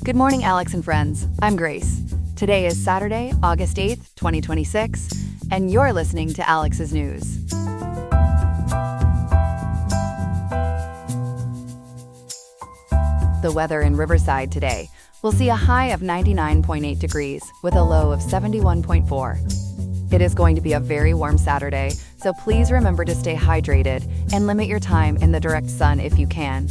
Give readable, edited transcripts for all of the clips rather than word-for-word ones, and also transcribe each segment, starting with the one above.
Good morning, Alex and friends. I'm Grace. Today is Saturday, August 8th, 2026, and you're listening to Alex's News. The weather in Riverside today will see a high of 99.8 degrees with a low of 71.4. It is going to be a very warm Saturday, so please remember to stay hydrated and limit your time in the direct sun if you can.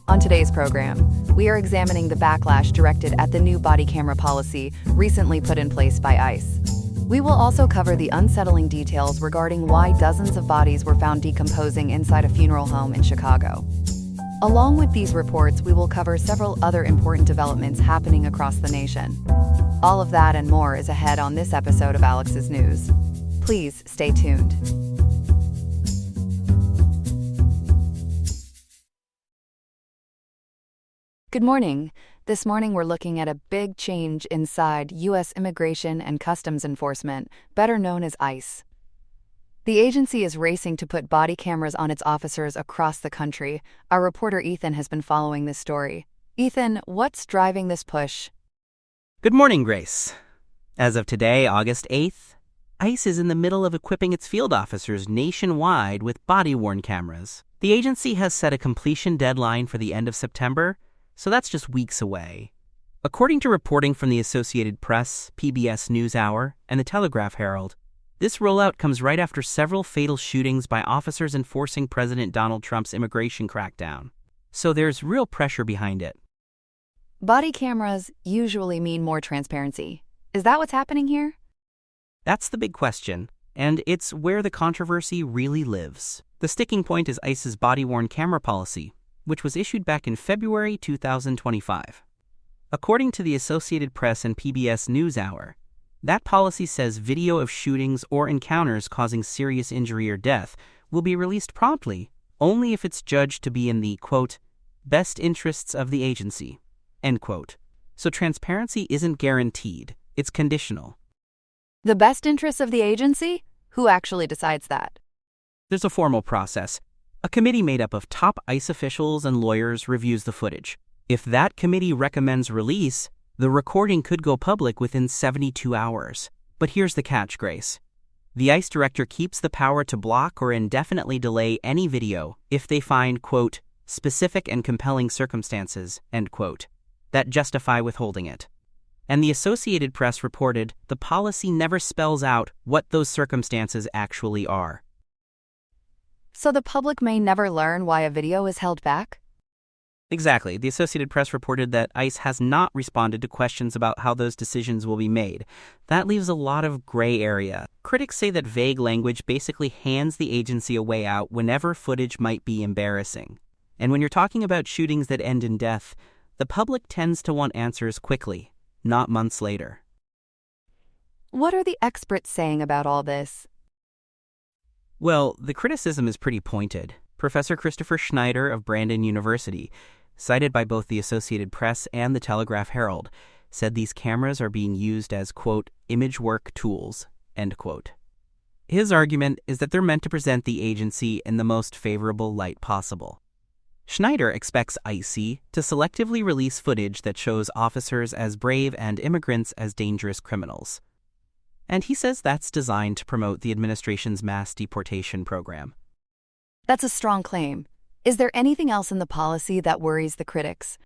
On today's program, we are examining the backlash directed at the new body camera policy recently put in place by ICE. We will also cover the unsettling details regarding why dozens of bodies were found decomposing inside a funeral home in Chicago. Along with these reports, we will cover several other important developments happening across the nation. All of that and more is ahead on this episode of Alex's News. Please stay tuned. Good morning. This morning we're looking at a big change inside U.S. Immigration and Customs Enforcement, better known as ICE. The agency is racing to put body cameras on its officers across the country. Our reporter Ethan has been following this story. Ethan, what's driving this push? Good morning, Grace. As of today, August 8th, ICE is in the middle of equipping its field officers nationwide with body-worn cameras. The agency has set a completion deadline for the end of September, so that's just weeks away. According to reporting from the Associated Press, PBS NewsHour, and the Telegraph Herald, this rollout comes right after several fatal shootings by officers enforcing President Donald Trump's immigration crackdown. So there's real pressure behind it. Body cameras usually mean more transparency. Is that what's happening here? That's the big question, and it's where the controversy really lives. The sticking point is ICE's body-worn camera policy, which was issued back in February 2025. According to the Associated Press and PBS NewsHour, that policy says video of shootings or encounters causing serious injury or death will be released promptly, only if it's judged to be in the, quote, best interests of the agency, end quote. So transparency isn't guaranteed, it's conditional. The best interests of the agency? Who actually decides that? There's a formal process. A committee made up of top ICE officials and lawyers reviews the footage. If that committee recommends release, the recording could go public within 72 hours. But here's the catch, Grace. The ICE director keeps the power to block or indefinitely delay any video if they find, quote, specific and compelling circumstances, end quote, that justify withholding it. And the Associated Press reported the policy never spells out what those circumstances actually are. So the public may never learn why a video is held back? Exactly. The Associated Press reported that ICE has not responded to questions about how those decisions will be made. That leaves a lot of gray area. Critics say that vague language basically hands the agency a way out whenever footage might be embarrassing. And when you're talking about shootings that end in death, the public tends to want answers quickly, not months later. What are the experts saying about all this? Well, the criticism is pretty pointed. Professor Christopher Schneider of Brandon University, cited by both the Associated Press and the Telegraph Herald, said these cameras are being used as, quote, image work tools, end quote. His argument is that they're meant to present the agency in the most favorable light possible. Schneider expects ICE to selectively release footage that shows officers as brave and immigrants as dangerous criminals. And he says that's designed to promote the administration's mass deportation program. That's a strong claim. Is there anything else in the policy that worries the critics?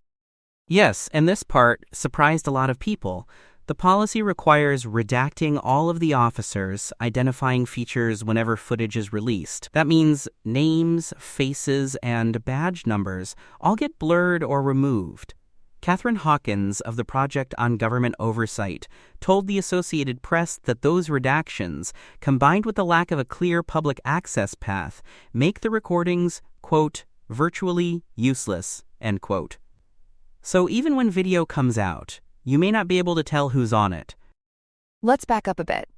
Yes, and this part surprised a lot of people. The policy requires redacting all of the officers' identifying features whenever footage is released. That means names, faces, and badge numbers all get blurred or removed. Catherine Hawkins of the Project on Government Oversight told the Associated Press that those redactions, combined with the lack of a clear public access path, make the recordings, quote, virtually useless, end quote. So even when video comes out, you may not be able to tell who's on it. Let's back up a bit.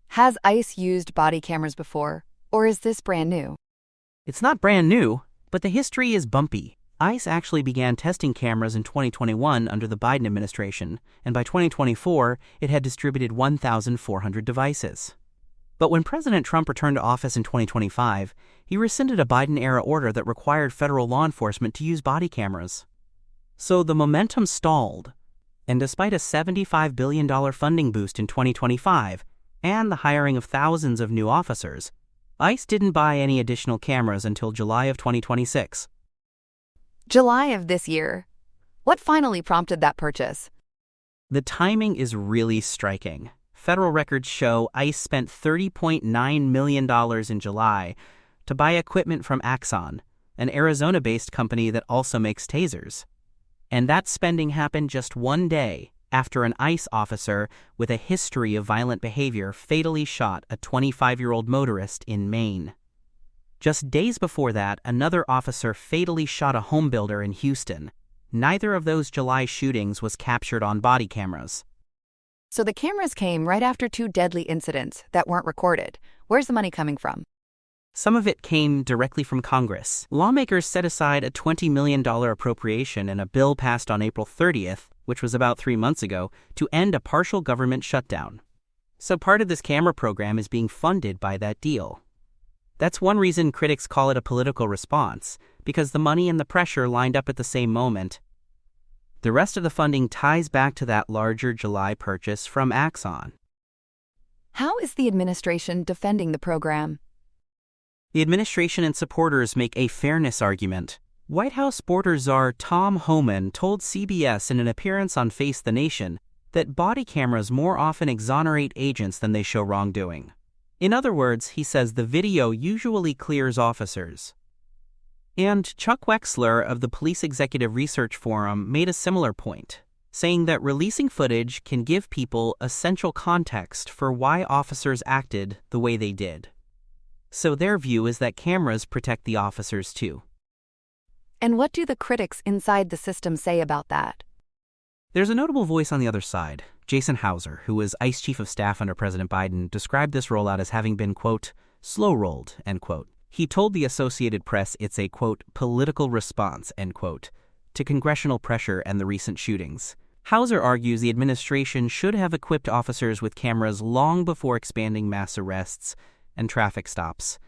Has ICE used body cameras before, or is this brand new? It's not brand new, but the history is bumpy. ICE actually began testing cameras in 2021 under the Biden administration, and by 2024, it had distributed 1,400 devices. But when President Trump returned to office in 2025, he rescinded a Biden-era order that required federal law enforcement to use body cameras. So the momentum stalled. And despite a $75 billion funding boost in 2025 and the hiring of thousands of new officers, ICE didn't buy any additional cameras until July of 2026. July of this year. What finally prompted that purchase? The timing is really striking. Federal records show ICE spent $30.9 million in July to buy equipment from Axon, an Arizona-based company that also makes tasers. And that spending happened just one day after an ICE officer with a history of violent behavior fatally shot a 25-year-old motorist in Maine. Just days before that, another officer fatally shot a home builder in Houston. Neither of those July shootings was captured on body cameras. So the cameras came right after two deadly incidents that weren't recorded. Where's the money coming from? Some of it came directly from Congress. Lawmakers set aside a $20 million appropriation in a bill passed on April 30th, which was about 3 months ago, to end a partial government shutdown. So part of this camera program is being funded by that deal. That's one reason critics call it a political response, because the money and the pressure lined up at the same moment. The rest of the funding ties back to that larger July purchase from Axon. How is the administration defending the program? The administration and supporters make a fairness argument. White House border czar Tom Homan told CBS in an appearance on Face the Nation that body cameras more often exonerate agents than they show wrongdoing. In other words, he says the video usually clears officers. And Chuck Wexler of the Police Executive Research Forum made a similar point, saying that releasing footage can give people essential context for why officers acted the way they did. So their view is that cameras protect the officers too. And what do the critics inside the system say about that? There's a notable voice on the other side. Jason Hauser, who was ICE Chief of Staff under President Biden, described this rollout as having been, quote, slow-rolled, end quote. He told the Associated Press it's a, quote, political response, end quote, to congressional pressure and the recent shootings. Hauser argues the administration should have equipped officers with cameras long before expanding mass arrests and traffic stops.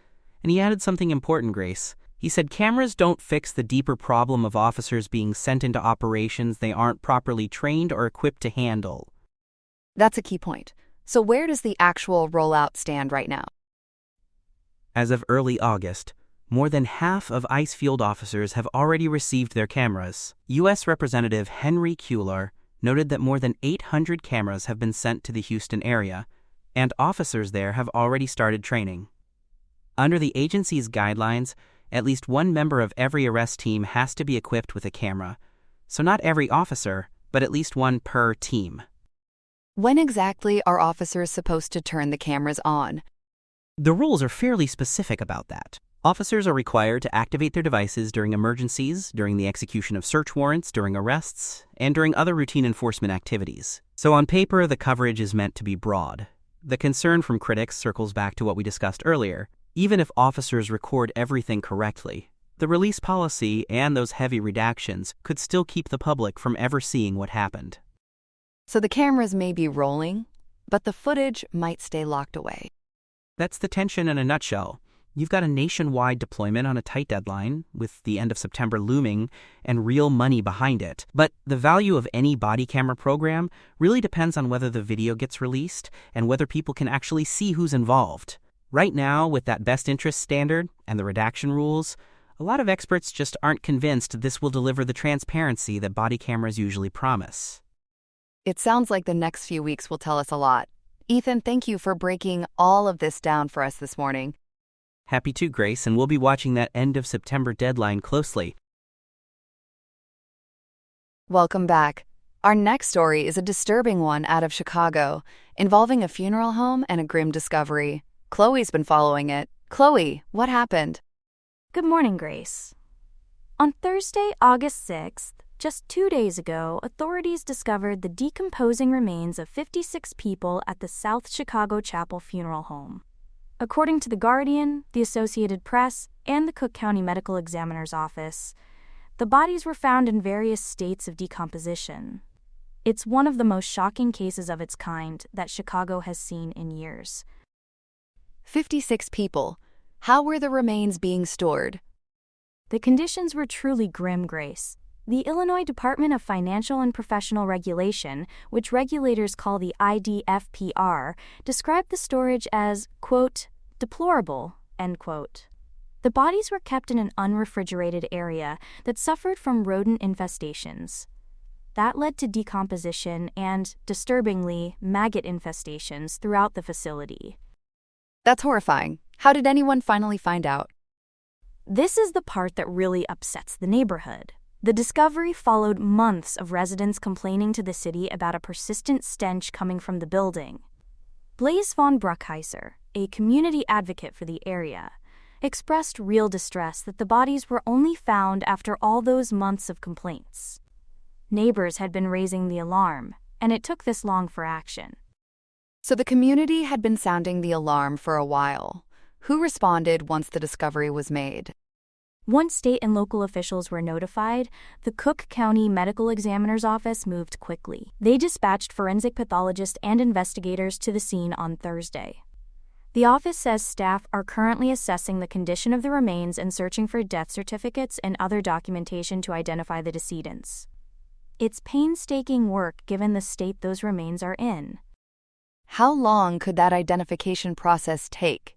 And he added something important, Grace. He said cameras don't fix the deeper problem of officers being sent into operations they aren't properly trained or equipped to handle. That's a key point. So where does the actual rollout stand right now? As of early August, more than half of ICE field officers have already received their cameras. U.S. Representative Henry Cuellar noted that more than 800 cameras have been sent to the Houston area, and officers there have already started training. Under the agency's guidelines, at least one member of every arrest team has to be equipped with a camera. So not every officer, but at least one per team. When exactly are officers supposed to turn the cameras on? The rules are fairly specific about that. Officers are required to activate their devices during emergencies, during the execution of search warrants, during arrests, and during other routine enforcement activities. So on paper, the coverage is meant to be broad. The concern from critics circles back to what we discussed earlier. Even if officers record everything correctly, the release policy and those heavy redactions could still keep the public from ever seeing what happened. So the cameras may be rolling, but the footage might stay locked away. That's the tension in a nutshell. You've got a nationwide deployment on a tight deadline, with the end of September looming and real money behind it. But the value of any body camera program really depends on whether the video gets released and whether people can actually see who's involved. Right now, with that best interest standard and the redaction rules, a lot of experts just aren't convinced this will deliver the transparency that body cameras usually promise. It sounds like the next few weeks will tell us a lot. Ethan, thank you for breaking all of this down for us this morning. Happy to, Grace, and we'll be watching that end of September deadline closely. Welcome back. Our next story is a disturbing one out of Chicago, involving a funeral home and a grim discovery. Chloe's been following it. Chloe, what happened? Good morning, Grace. On Thursday, August 6th, just 2 days ago, authorities discovered the decomposing remains of 56 people at the South Chicago Chapel Funeral Home. According to The Guardian, the Associated Press, and the Cook County Medical Examiner's Office, the bodies were found in various states of decomposition. It's one of the most shocking cases of its kind that Chicago has seen in years. 56 people. How were the remains being stored? The conditions were truly grim, Grace. The Illinois Department of Financial and Professional Regulation, which regulators call the IDFPR, described the storage as, quote, deplorable, end quote. The bodies were kept in an unrefrigerated area that suffered from rodent infestations. That led to decomposition and, disturbingly, maggot infestations throughout the facility. That's horrifying. How did anyone finally find out? This is the part that really upsets the neighborhood. The discovery followed months of residents complaining to the city about a persistent stench coming from the building. Blaise von Bruckheiser, a community advocate for the area, expressed real distress that the bodies were only found after all those months of complaints. Neighbors had been raising the alarm, and it took this long for action. So the community had been sounding the alarm for a while. Who responded once the discovery was made? Once state and local officials were notified, the Cook County Medical Examiner's Office moved quickly. They dispatched forensic pathologists and investigators to the scene on Thursday. The office says staff are currently assessing the condition of the remains and searching for death certificates and other documentation to identify the decedents. It's painstaking work given the state those remains are in. How long could that identification process take?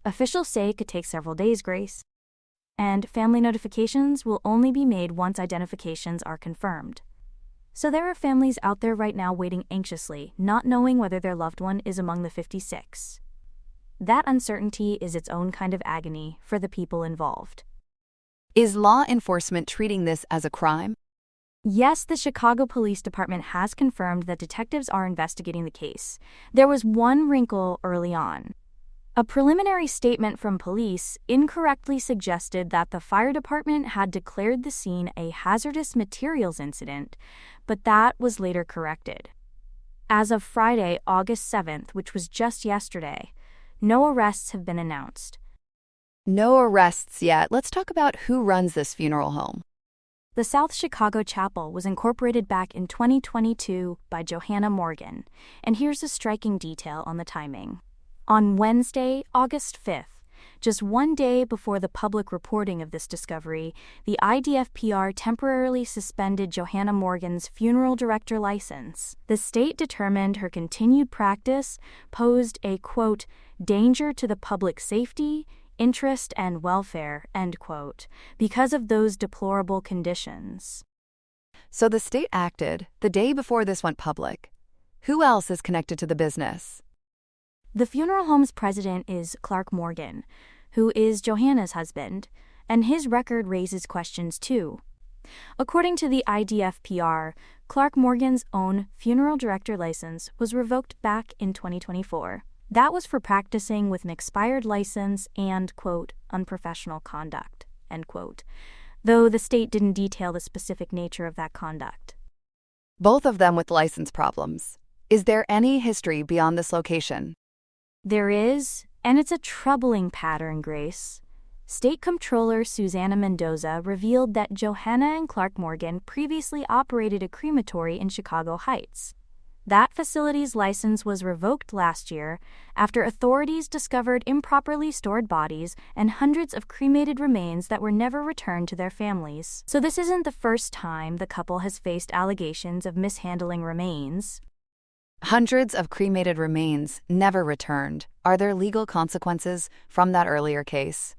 Officials say it could take several days, Grace. And family notifications will only be made once identifications are confirmed. So there are families out there right now waiting anxiously, not knowing whether their loved one is among the 56. That uncertainty is its own kind of agony for the people involved. Is law enforcement treating this as a crime? Yes, the Chicago Police Department has confirmed that detectives are investigating the case. There was one wrinkle early on. A preliminary statement from police incorrectly suggested that the fire department had declared the scene a hazardous materials incident, but that was later corrected. As of Friday, August 7th, which was just yesterday, no arrests have been announced. No arrests yet. Let's talk about who runs this funeral home. The South Chicago Chapel was incorporated back in 2022 by Johanna Morgan, and here's a striking detail on the timing. On Wednesday, August 5th, just one day before the public reporting of this discovery, the IDFPR temporarily suspended Johanna Morgan's funeral director license. The state determined her continued practice posed a, quote, danger to the public safety, interest, and welfare, end quote, because of those deplorable conditions. So the state acted the day before this went public. Who else is connected to the business? The funeral home's president is Clark Morgan, who is Johanna's husband, and his record raises questions too. According to the IDFPR, Clark Morgan's own funeral director license was revoked back in 2024. That was for practicing with an expired license and, quote, unprofessional conduct, end quote, though the state didn't detail the specific nature of that conduct. Both of them with license problems. Is there any history beyond this location? There is, and it's a troubling pattern, Grace. State Comptroller Susana Mendoza revealed that Johanna and Clark Morgan previously operated a crematory in Chicago Heights. That facility's license was revoked last year after authorities discovered improperly stored bodies and hundreds of cremated remains that were never returned to their families. So this isn't the first time the couple has faced allegations of mishandling remains. Hundreds of cremated remains never returned. Are there legal consequences from that earlier case?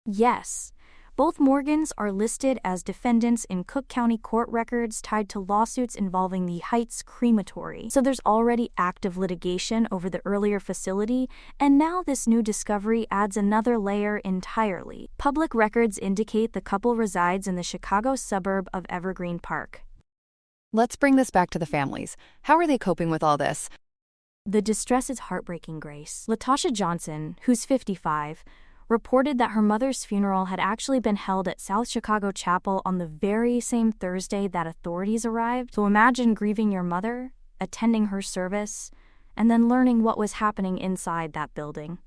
Yes. Both Morgans are listed as defendants in Cook County court records tied to lawsuits involving the Heights crematory. So there's already active litigation over the earlier facility, and now this new discovery adds another layer entirely. Public records indicate the couple resides in the Chicago suburb of Evergreen Park. Let's bring this back to the families. How are they coping with all this? The distress is heartbreaking, Grace. Latasha Johnson, who's 55, reported that her mother's funeral had actually been held at South Chicago Chapel on the very same Thursday that authorities arrived. So imagine grieving your mother, attending her service, and then learning what was happening inside that building.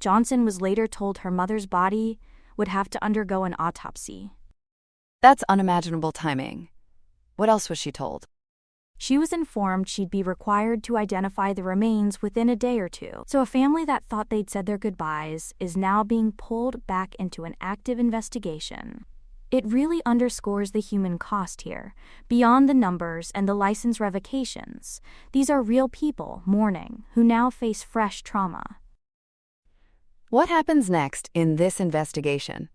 Johnson was later told her mother's body would have to undergo an autopsy. That's unimaginable timing. What else was she told? She was informed she'd be required to identify the remains within a day or two. So a family that thought they'd said their goodbyes is now being pulled back into an active investigation. It really underscores the human cost here. Beyond the numbers and the license revocations, these are real people mourning who now face fresh trauma. What happens next in this investigation?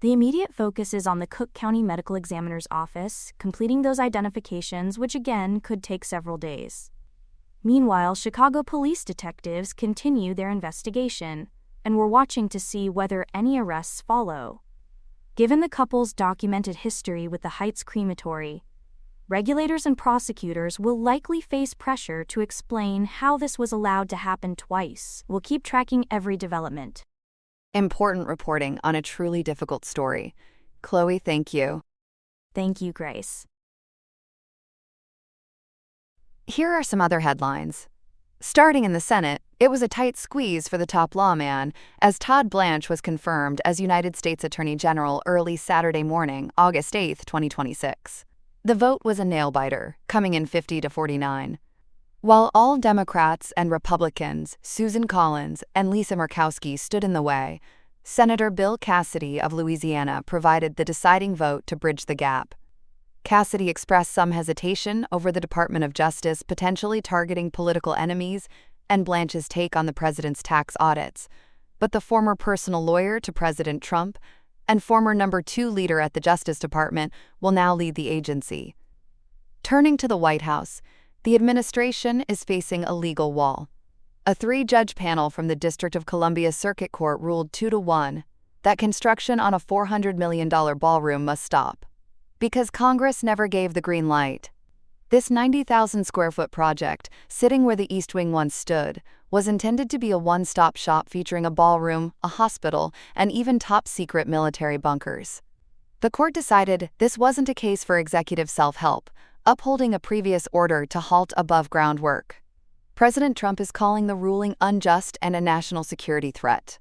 The immediate focus is on the Cook County Medical Examiner's office, completing those identifications, which again could take several days. Meanwhile, Chicago police detectives continue their investigation, and we're watching to see whether any arrests follow. Given the couple's documented history with the Heights crematory, regulators and prosecutors will likely face pressure to explain how this was allowed to happen twice. We'll keep tracking every development. Important reporting on a truly difficult story. Chloe, thank you. Thank you, Grace. Here are some other headlines. Starting in the Senate, it was a tight squeeze for the top lawman as Todd Blanche was confirmed as United States Attorney General early Saturday morning, August 8, 2026. The vote was a nail-biter, coming in 50 to 49. While all Democrats and Republicans, Susan Collins and Lisa Murkowski, stood in the way, Senator Bill Cassidy of Louisiana provided the deciding vote to bridge the gap. Cassidy expressed some hesitation over the Department of Justice potentially targeting political enemies and Blanche's take on the president's tax audits, but the former personal lawyer to President Trump and former number 2 leader at the Justice Department will now lead the agency. Turning to the White House, the administration is facing a legal wall. A 3-judge panel from the District of Columbia Circuit Court ruled 2-1 that construction on a $400 million ballroom must stop because Congress never gave the green light. This 90,000-square-foot project, sitting where the East Wing once stood, was intended to be a one-stop shop featuring a ballroom, a hospital, and even top-secret military bunkers. The court decided this wasn't a case for executive self-help, upholding a previous order to halt above-ground work. President Trump is calling the ruling unjust and a national security threat,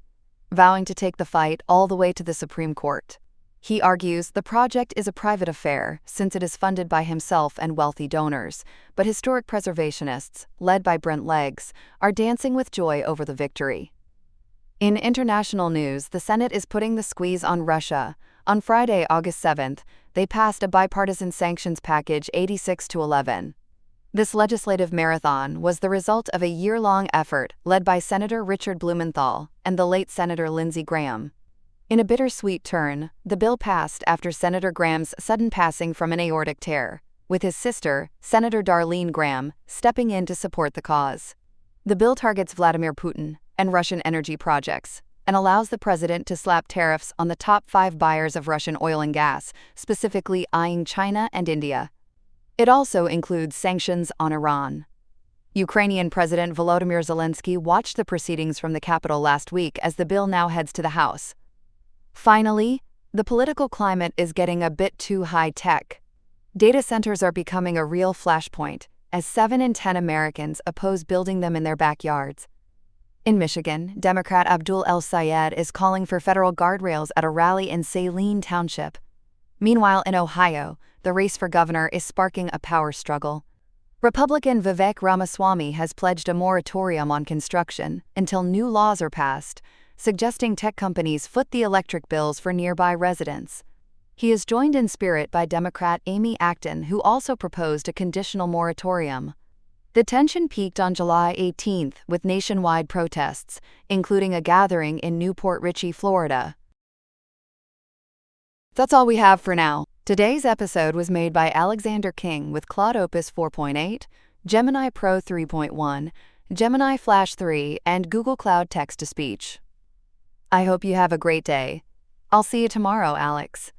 vowing to take the fight all the way to the Supreme Court. He argues the project is a private affair since it is funded by himself and wealthy donors, but historic preservationists, led by Brent Leggs, are dancing with joy over the victory. In international news, the Senate is putting the squeeze on Russia. On Friday, August 7th, they passed a bipartisan sanctions package 86-11. This legislative marathon was the result of a year-long effort led by Senator Richard Blumenthal and the late Senator Lindsey Graham. In a bittersweet turn, the bill passed after Senator Graham's sudden passing from an aortic tear, with his sister, Senator Darlene Graham, stepping in to support the cause. The bill targets Vladimir Putin and Russian energy projects and allows the president to slap tariffs on the top 5 buyers of Russian oil and gas, specifically eyeing China and India. It also includes sanctions on Iran. Ukrainian President Volodymyr Zelensky watched the proceedings from the Capitol last week as the bill now heads to the House. Finally, the political climate is getting a bit too high-tech. Data centers are becoming a real flashpoint, as 7 in 10 Americans oppose building them in their backyards. In Michigan, Democrat Abdul El-Sayed is calling for federal guardrails at a rally in Saline Township. Meanwhile, in Ohio, the race for governor is sparking a power struggle. Republican Vivek Ramaswamy has pledged a moratorium on construction until new laws are passed, suggesting tech companies foot the electric bills for nearby residents. He is joined in spirit by Democrat Amy Acton, who also proposed a conditional moratorium. The tension peaked on July 18th with nationwide protests, including a gathering in Newport Richey, Florida. That's all we have for now. Today's episode was made by Alexander King with Claude Opus 4.8, Gemini Pro 3.1, Gemini Flash 3, and Google Cloud Text-to-Speech. I hope you have a great day. I'll see you tomorrow, Alex.